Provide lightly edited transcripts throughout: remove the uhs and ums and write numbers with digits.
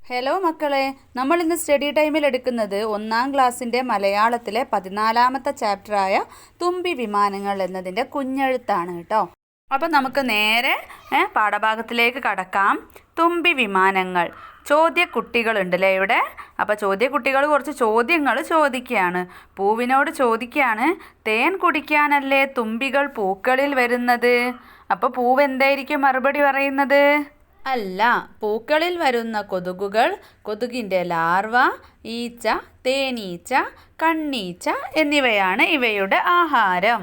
Hello മക്കളെ, നമ്മൾ ഇന്ന് സ്റ്റഡി ടൈമിൽ എടുക്കുന്നത് ഒന്നാം ക്ലാസ്സിൻ്റെ മലയാളത്തിലെ 14ാമത്തെ ചാപ്റ്ററായ തുമ്പി വിമാനങ്ങൾ എന്നതിൻ്റെ കുഞ്ഞെഴുത്താണ് കേട്ടോ. അപ്പം നമുക്ക് നേരെ പാഠഭാഗത്തിലേക്ക് കടക്കാം. തുമ്പി വിമാനങ്ങൾ. ചോദ്യക്കുട്ടികളുണ്ടല്ലേ ഇവിടെ. അപ്പോൾ ചോദ്യക്കുട്ടികൾ കുറച്ച് ചോദ്യങ്ങൾ ചോദിക്കുകയാണ്. പൂവിനോട് ചോദിക്കുകയാണ്, തേൻ കുടിക്കാനല്ലേ തുമ്പികൾ പൂക്കളിൽ വരുന്നത്? അപ്പോൾ പൂവ് എന്തായിരിക്കും മറുപടി പറയുന്നത്? അല്ല, പൂക്കളിൽ വരുന്ന കൊതുകുകൾ, കൊതുകിൻ്റെ ലാർവ, ഈച്ച, തേനീച്ച, കണ്ണീച്ച എന്നിവയാണ് ഇവയുടെ ആഹാരം.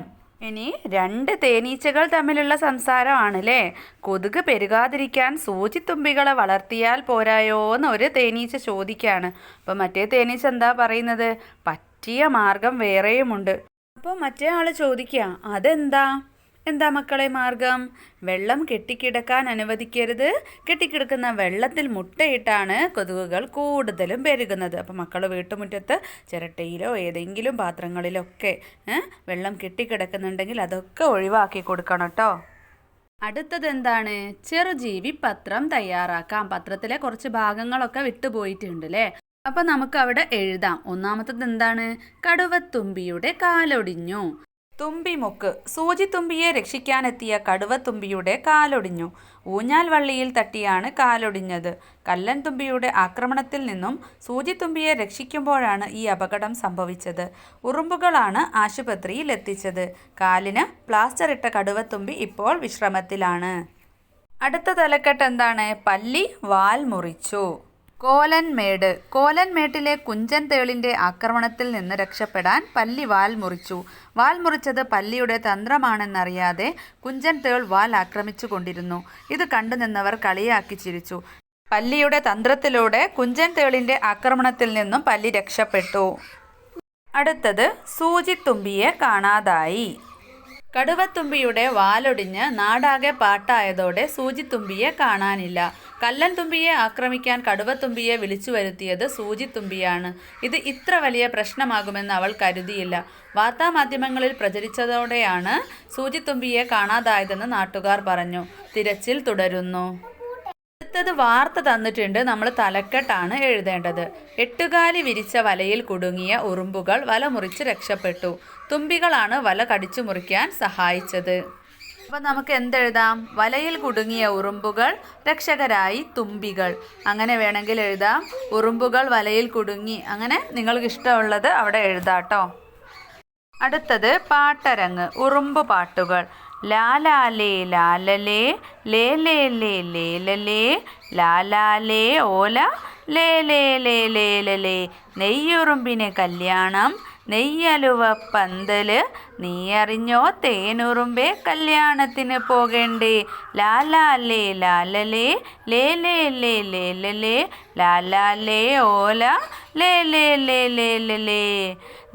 ഇനി രണ്ട് തേനീച്ചകൾ തമ്മിലുള്ള സംസാരമാണല്ലേ. കൊതുക് പെരുകാതിരിക്കാൻ സൂചിത്തുമ്പികളെ വളർത്തിയാൽ പോരായോ എന്ന് ഒരു തേനീച്ച ചോദിക്കുകയാണ്. അപ്പോൾ മറ്റേ തേനീച്ച എന്താ പറയുന്നത്? പറ്റിയ മാർഗം വേറെയുമുണ്ട്. അപ്പോൾ മറ്റേ ആൾ ചോദിക്കുക, അതെന്താ മക്കളെ മാർഗം? വെള്ളം കെട്ടിക്കിടക്കാൻ അനുവദിക്കരുത്. കെട്ടിക്കിടക്കുന്ന വെള്ളത്തിൽ മുട്ടയിട്ടാണ് കൊതുകുകൾ കൂടുതലും പെരുകുന്നത്. അപ്പോൾ മക്കൾ വീട്ടുമുറ്റത്ത് ചിരട്ടയിലോ ഏതെങ്കിലും പാത്രങ്ങളിലൊക്കെ വെള്ളം കെട്ടിക്കിടക്കുന്നുണ്ടെങ്കിൽ അതൊക്കെ ഒഴിവാക്കി കൊടുക്കണം കേട്ടോ. അടുത്തത് എന്താണ്? ചെറുജീവി പത്രം തയ്യാറാക്കാം. പത്രത്തിലെ കുറച്ച് ഭാഗങ്ങളൊക്കെ വിട്ടുപോയിട്ടുണ്ട് അല്ലേ. അപ്പം നമുക്ക് അവിടെ എഴുതാം. ഒന്നാമത്തത് എന്താണ്? കടുവത്തുമ്പിയുടെ കാലൊടിഞ്ഞു. തുമ്പിമുക്ക്. സൂചിത്തുമ്പിയെ രക്ഷിക്കാനെത്തിയ കടുവത്തുമ്പിയുടെ കാലൊടിഞ്ഞു. ഊഞ്ഞാൽ വള്ളിയിൽ തട്ടിയാണ് കാലൊടിഞ്ഞത്. കല്ലൻ തുമ്പിയുടെ ആക്രമണത്തിൽ നിന്നും സൂചിത്തുമ്പിയെ രക്ഷിക്കുമ്പോഴാണ് ഈ അപകടം സംഭവിച്ചത്. ഉറുമ്പുകളാണ് ആശുപത്രിയിൽ എത്തിച്ചത്. കാലിന് പ്ലാസ്റ്റർ ഇട്ട കടുവത്തുമ്പി ഇപ്പോൾ വിശ്രമത്തിലാണ്. അടുത്ത തലക്കെട്ട് എന്താണ്? പല്ലി വാൽ മുറിച്ചു. കോലൻമേട്. കോലൻമേട്ടിലെ കുഞ്ചൻ തേളിൻ്റെ ആക്രമണത്തിൽ നിന്ന് രക്ഷപ്പെടാൻ പല്ലി വാൽ മുറിച്ചു. വാൽ മുറിച്ചത് പല്ലിയുടെ തന്ത്രമാണെന്നറിയാതെ കുഞ്ചൻ തേൾ വാൽ ആക്രമിച്ചു കൊണ്ടിരുന്നു. ഇത് കണ്ടുനിന്നവർ കളിയാക്കി ചിരിച്ചു. പല്ലിയുടെ തന്ത്രത്തിലൂടെ കുഞ്ചൻ തേളിൻ്റെ ആക്രമണത്തിൽ നിന്നും പല്ലി രക്ഷപ്പെട്ടു. അടുത്തത് സൂചിത്തുമ്പിയെ കാണാതായി. കടുവത്തുമ്പിയുടെ വാലൊടിഞ്ഞ് നാടാകെ പാട്ടായതോടെ സൂചിത്തുമ്പിയെ കാണാനില്ല. കല്ലൻ തുമ്പിയെ ആക്രമിക്കാൻ കടുവത്തുമ്പിയെ വിളിച്ചു വരുത്തിയത് സൂചിത്തുമ്പിയാണ്. ഇത് ഇത്ര വലിയ പ്രശ്നമാകുമെന്ന് അവൾ കരുതിയില്ല. വാർത്താമാധ്യമങ്ങളിൽ പ്രചരിച്ചതോടെയാണ് സൂചിത്തുമ്പിയെ കാണാതായതെന്ന് നാട്ടുകാർ പറഞ്ഞു. തിരച്ചിൽ തുടരുന്നു. അടുത്തത് വാർത്ത തന്നിട്ടുണ്ട്. നമ്മൾ തലക്കെട്ടാണ് എഴുതേണ്ടത്. എട്ടുകാലി വിരിച്ച വലയിൽ കുടുങ്ങിയ ഉറുമ്പുകൾ വല മുറിച്ച് രക്ഷപ്പെട്ടു. തുമ്പികളാണ് വല കടിച്ചു മുറിക്കാൻ സഹായിച്ചത്. അപ്പം നമുക്ക് എന്തെഴുതാം? വലയിൽ കുടുങ്ങിയ ഉറുമ്പുകൾ, രക്ഷകരായി തുമ്പികൾ. അങ്ങനെ വേണമെങ്കിൽ എഴുതാം. ഉറുമ്പുകൾ വലയിൽ കുടുങ്ങി. അങ്ങനെ നിങ്ങൾക്ക് ഇഷ്ടമുള്ളത് അവിടെ എഴുതാട്ടോ. അടുത്തത് പാട്ടരങ്ങ്. ഉറുമ്പ് പാട്ടുകൾ. ലാലാലേ ലാലലേ ലേ ലേ ലേ ലേലലേ ലാലാലേ ഓല ലേ ലേ ലേ ലേലലേ നെയ്യുറുമ്പിന് കല്യാണം നെയ്യലുവ പന്തല് നീ അറിഞ്ഞോ തേനുറുമ്പേ കല്യാണത്തിന് പോകണ്ടേ ലാലാലേ ലാലലേ ലേ ലേ ലേ ലേലലേ ലാലാലേ ഓല ലേ ലേ ലേ ലേലലേ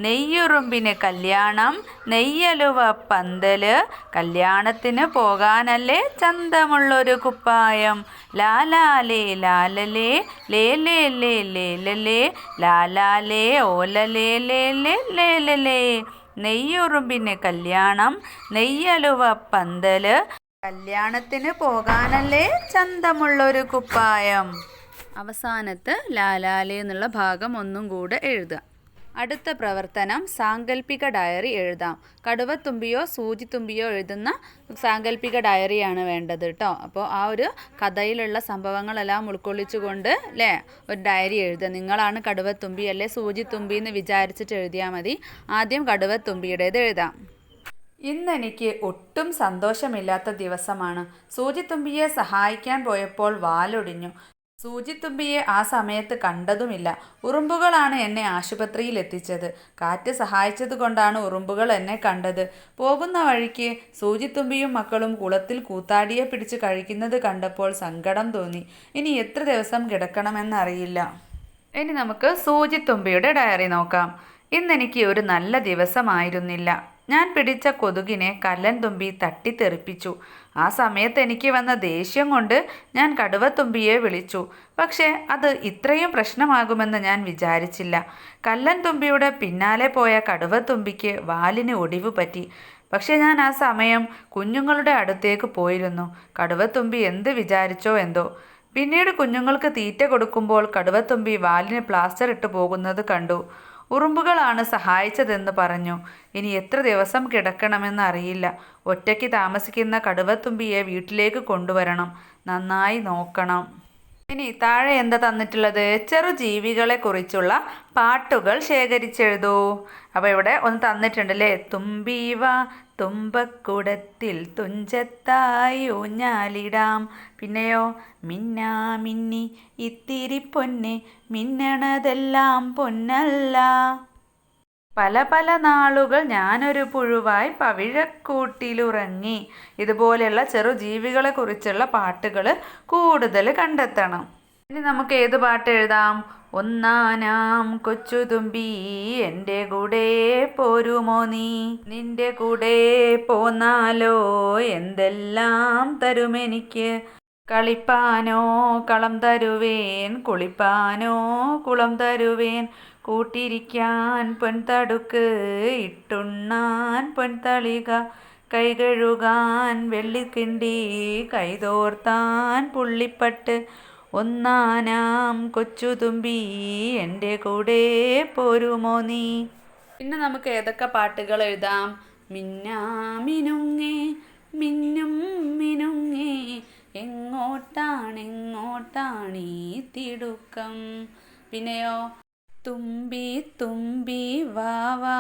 നെയ്യുറുമ്പിന് കല്യാണം നെയ്യലുവ പന്തല് കല്യാണത്തിന് പോകാനല്ലേ ചന്തമുള്ളൊരു കുപ്പായം ലാലാലേ ലാലലേ ലേ ലേ ലേ ലേലലേ ലാലാലേ ഓല ലേ ലേ ലേ ലേലലേ നെയ്യുറുമ്പിന് കല്യാണം നെയ്യലുവ പന്തല് കല്യാണത്തിന് പോകാനല്ലേ ചന്തമുള്ളൊരു കുപ്പായം. അവസാനത്ത് ലാലാലേ എന്നുള്ള ഭാഗം ഒന്നും കൂടെ എഴുതുക. അടുത്ത പ്രവർത്തനം സാങ്കല്പിക ഡയറി എഴുതാം. കടുവത്തുമ്പിയോ സൂചിത്തുമ്പിയോ എഴുതുന്ന സാങ്കല്പിക ഡയറിയാണ് വേണ്ടത് കേട്ടോ. അപ്പോൾ ആ ഒരു കഥയിലുള്ള സംഭവങ്ങളെല്ലാം ഉൾക്കൊള്ളിച്ചുകൊണ്ട് അല്ലേ ഒരു ഡയറി എഴുതുക. നിങ്ങളാണ് കടുവത്തുമ്പി അല്ലെ സൂചിത്തുമ്പി എന്ന് വിചാരിച്ചിട്ട് എഴുതിയാൽ മതി. ആദ്യം കടുവത്തുമ്പിയുടേത് എഴുതാം. ഇന്നെനിക്ക് ഒട്ടും സന്തോഷമില്ലാത്ത ദിവസമാണ്. സൂചിത്തുമ്പിയെ സഹായിക്കാൻ പോയപ്പോൾ വാലൊടിഞ്ഞു. സൂചിത്തുമ്പിയെ ആ സമയത്ത് കണ്ടതുമില്ല. ഉറുമ്പുകളാണ് എന്നെ ആശുപത്രിയിൽ എത്തിച്ചത്. കാറ്റ് സഹായിച്ചതുകൊണ്ടാണ് ഉറുമ്പുകൾ എന്നെ കണ്ടത്. പോകുന്ന വഴിക്ക് സൂചിത്തുമ്പിയും മക്കളും കുളത്തിൽ കൂത്താടിയെ പിടിച്ച് കഴിക്കുന്നത് കണ്ടപ്പോൾ സങ്കടം തോന്നി. ഇനി എത്ര ദിവസം കിടക്കണമെന്നറിയില്ല. ഇനി നമുക്ക് സൂചിത്തുമ്പിയുടെ ഡയറി നോക്കാം. ഇന്നെനിക്ക് ഒരു നല്ല ദിവസമായിരുന്നില്ല. ഞാൻ പിടിച്ച കൊതുകിനെ കല്ലൻ തുമ്പി തട്ടിത്തെറിപ്പിച്ചു. ആ സമയത്ത് എനിക്ക് വന്ന ദേഷ്യം കൊണ്ട് ഞാൻ കടുവത്തുമ്പിയെ വിളിച്ചു. പക്ഷേ അത് ഇത്രയും പ്രശ്നമാകുമെന്ന് ഞാൻ വിചാരിച്ചില്ല. കല്ലൻ തുമ്പിയുടെ പിന്നാലെ പോയ കടുവത്തുമ്പിക്ക് വാലിന് ഒടിവ് പറ്റി. പക്ഷെ ഞാൻ ആ സമയം കുഞ്ഞുങ്ങളുടെ അടുത്തേക്ക് പോയിരുന്നു. കടുവത്തുമ്പി എന്ത് വിചാരിച്ചോ എന്തോ. പിന്നീട് കുഞ്ഞുങ്ങൾക്ക് തീറ്റ കൊടുക്കുമ്പോൾ കടുവത്തുമ്പി വാലിന് പ്ലാസ്റ്റർ ഇട്ട് പോകുന്നത് കണ്ടു. ഉറുമ്പുകളാണ് സഹായിച്ചതെന്ന് പറഞ്ഞു. ഇനി എത്ര ദിവസം കിടക്കണമെന്ന് അറിയില്ല. ഒറ്റയ്ക്ക് താമസിക്കുന്ന കടുവത്തുമ്പിയെ വീട്ടിലേക്ക് കൊണ്ടുവരണം. നന്നായി നോക്കണം. ഇനി താഴെ എന്താ തന്നിട്ടുള്ളത്? ചെറുജീവികളെ കുറിച്ചുള്ള പാട്ടുകൾ ശേഖരിച്ചെഴുതൂ. അപ്പോൾ ഇവിടെ ഒന്ന് തന്നിട്ടുണ്ടല്ലേ. തുമ്പീവ തുമ്പക്കുടത്തിൽ തുഞ്ചത്തായി ഊഞ്ഞാലിടാം. പിന്നെയോ മിന്നാ മിന്നി ഇത്തിരി പൊന്നെ മിന്നണതെല്ലാം പൊന്നല്ല. പല പല നാളുകൾ ഞാനൊരു പുഴുവായി പവിഴക്കൂട്ടിലുറങ്ങി. ഇതുപോലെയുള്ള ചെറുജീവികളെ കുറിച്ചുള്ള പാട്ടുകൾ കൂടുതൽ കണ്ടെത്തണം. ഇനി നമുക്ക് ഏത് പാട്ട് എഴുതാം? ഒന്നാനാം കൊച്ചുതുമ്പി എൻ്റെ കൂടെ പോരുമോ നീ? നിന്റെ കൂടെ പോന്നാലോ എന്തെല്ലാം തരുമെനിക്ക്? കളിപ്പാനോ കളം തരുവേൻ, കുളിപ്പാനോ കുളം തരുവേൻ, കൂട്ടിരിക്കാൻ പൊൻതടുക്ക്, ഇട്ടുണ്ണാൻ പൊൻതളിക, കൈ കഴുകാൻ വെള്ളിക്കിണ്ടി, കൈതോർത്താൻ പുള്ളിപ്പട്ട്. ഒന്നാനാം കൊച്ചുതുമ്പി എൻ്റെ കൂടെ പോരുമോ നീ? പിന്നെ നമുക്ക് ഏതൊക്കെ പാട്ടുകൾ എഴുതാം? മിന്നാമിനുങ്ങേ മിന്നും മിനുങ്ങേ എങ്ങോട്ടാണെങ്ങോട്ടാണീ തിടുക്കം. പിന്നെയോ തുമ്പി തുമ്പി വാവാ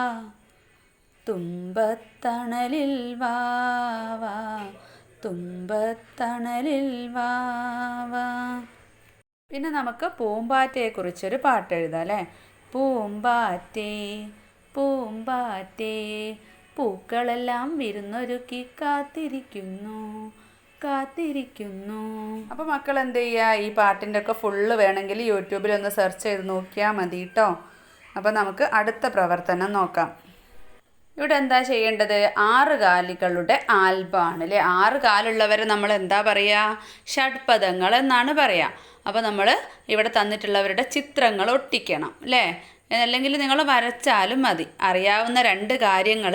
തുമ്പത്തണലിൽ വാവാ തുമ്പത്തണലിൽ വാവാ. പിന്നെ നമുക്ക് പൂമ്പാറ്റയെക്കുറിച്ചൊരു പാട്ട് എഴുതാം അല്ലേ. പൂമ്പാറ്റേ പൂമ്പാറ്റേ പൂക്കളെല്ലാം വിരുന്നൊരുക്കി കാത്തിരിക്കുന്നു കാത്തിരിക്കുന്നു. അപ്പോൾ മക്കൾ എന്ത് ചെയ്യുക? ഈ പാട്ടിൻ്റെ ഒക്കെ ഫുള്ള് വേണമെങ്കിൽ യൂട്യൂബിൽ ഒന്ന് സെർച്ച് ചെയ്ത് നോക്കിയാൽ മതി കേട്ടോ. അപ്പോൾ നമുക്ക് അടുത്ത പ്രവർത്തനം നോക്കാം. ഇവിടെ എന്താ ചെയ്യേണ്ടത്? 6 കാലുകളുടെ ആൽബമാണ് അല്ലേ. 6 കാലുള്ളവരെ നമ്മൾ എന്താ പറയുക? ഷഡ്പദങ്ങൾ എന്നാണ് പറയുക. അപ്പോൾ നമ്മൾ ഇവിടെ തന്നിട്ടുള്ളവരുടെ ചിത്രങ്ങൾ ഒട്ടിക്കണം അല്ലേ. അല്ലെങ്കിൽ നിങ്ങൾ വരച്ചാലും മതി. അറിയാവുന്ന 2 കാര്യങ്ങൾ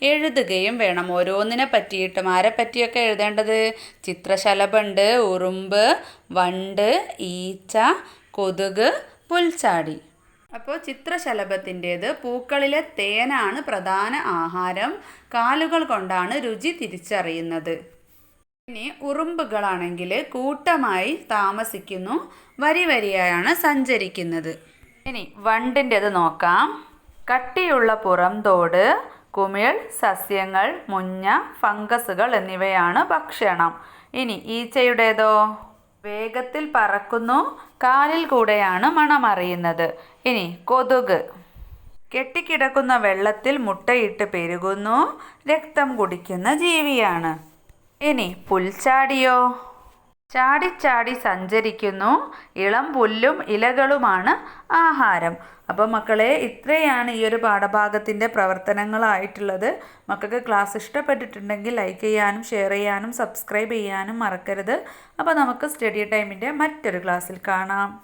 എഴുതുകയും വേണം. ഓരോന്നിനെ പറ്റിയിട്ടും. ആരെ പറ്റിയൊക്കെ എഴുതേണ്ടത്? ചിത്രശലഭമുണ്ട്, ഉറുമ്പ്, വണ്ട്, ഈച്ച, കൊതുക്, പുൽച്ചാടി. അപ്പോൾ ചിത്രശലഭത്തിൻ്റേത് പൂക്കളിലെ തേനാണ് പ്രധാന ആഹാരം. കാലുകൾ കൊണ്ടാണ് രുചി തിരിച്ചറിയുന്നത്. ഇനി ഉറുമ്പുകളാണെങ്കിൽ കൂട്ടമായി താമസിക്കുന്നു, വരി വരിയായാണ് സഞ്ചരിക്കുന്നത്. ഇനി വണ്ടിൻ്റെത് നോക്കാം. കട്ടിയുള്ള പുറംതോട്, കുമിൾ, സസ്യങ്ങൾ, മുഞ്ഞ, ഫംഗസുകൾ എന്നിവയാണ് ഭക്ഷണം. ഇനി ഈച്ചയുടേതോ? വേഗത്തിൽ പറക്കുന്നു, കാലിൽ കൂടെയാണ് മണമറിയുന്നത്. ഇനി കൊതുക് കെട്ടിക്കിടക്കുന്ന വെള്ളത്തിൽ മുട്ടയിട്ട് പെരുകുന്നു, രക്തം കുടിക്കുന്ന ജീവിയാണ്. ഇനി പുൽച്ചാടിയോ? ചാടിച്ചാടി സഞ്ചരിക്കുന്നു, ഇളം പുല്ലും ഇലകളുമാണ് ആഹാരം. അപ്പോൾ മക്കളെ, ഇത്രയാണ് ഈ ഒരു പാഠഭാഗത്തിൻ്റെ പ്രവർത്തനങ്ങളായിട്ടുള്ളത്. മക്കൾക്ക് ക്ലാസ് ഇഷ്ടപ്പെട്ടിട്ടുണ്ടെങ്കിൽ ലൈക്ക് ചെയ്യാനും ഷെയർ ചെയ്യാനും സബ്സ്ക്രൈബ് ചെയ്യാനും മറക്കരുത്. അപ്പോൾ നമുക്ക് സ്റ്റഡി ടൈമിൻ്റെ മറ്റൊരു ക്ലാസ്സിൽ കാണാം.